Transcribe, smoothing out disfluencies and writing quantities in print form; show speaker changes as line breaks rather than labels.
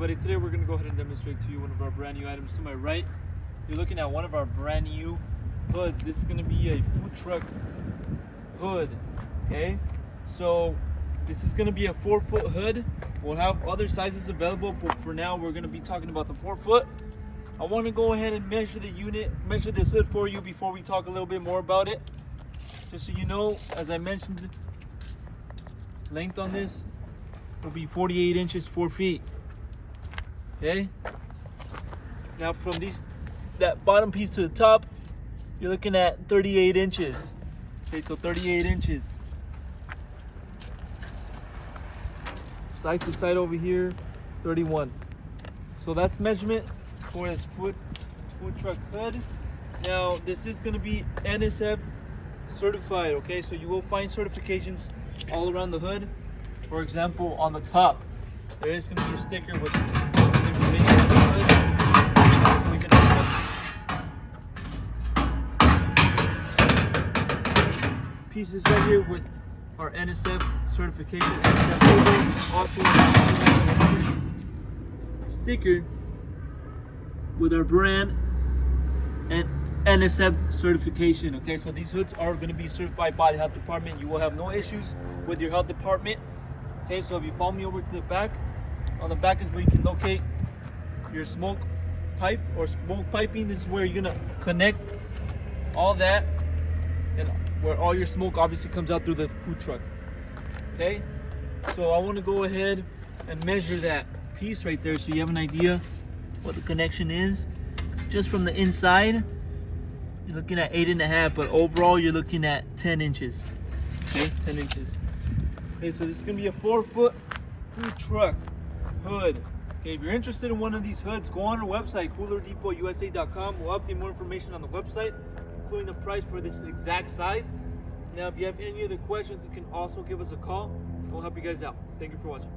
everybody, today we're going to go ahead and demonstrate to you one of our brand new items. To my right, you're looking at one of our brand new hoods. This is going to be a food truck hood, okay? So this is going to be a 4-foot hood. We'll have other sizes available, but for now we're going to be talking about the 4-foot. I want to go ahead and measure the unit, measure this hood for you before we talk a little bit more about it. Just so you know, as I mentioned, length on this will be 48 inches, 4 feet. Okay. Now from that bottom piece to the top, you're looking at 38 inches. Okay, so 38 inches. Side to side over here, 31. So that's measurement for this food truck hood. Now this is going to be NSF certified. Okay, so you will find certifications all around the hood. For example, on the top, there is going to be a sticker with information on the hood. We can have pieces right here with our NSF certification. NSF also a sticker with our brand and NSF certification. Okay, so these hoods are going to be certified by the health department. You will have no issues with your health department. Okay, so if you follow me over to the back, on the back is where you can locate your smoke pipe or smoke piping. This is where you're gonna connect all that, and where all your smoke obviously comes out through the food truck. Okay, so I want to go ahead and measure that piece right there so you have an idea what the connection is. Just from the inside, you're looking at 8.5, but overall you're looking at 10 inches. Okay, 10 inches. Okay, so this is gonna be a 4-foot food truck hood. Okay, if you're interested in one of these hoods, go on our website, coolerdepot.usa.com. We'll update more information on the website, including the price for this exact size. Now, if you have any other questions, you can also give us a call. We'll help you guys out. Thank you for watching.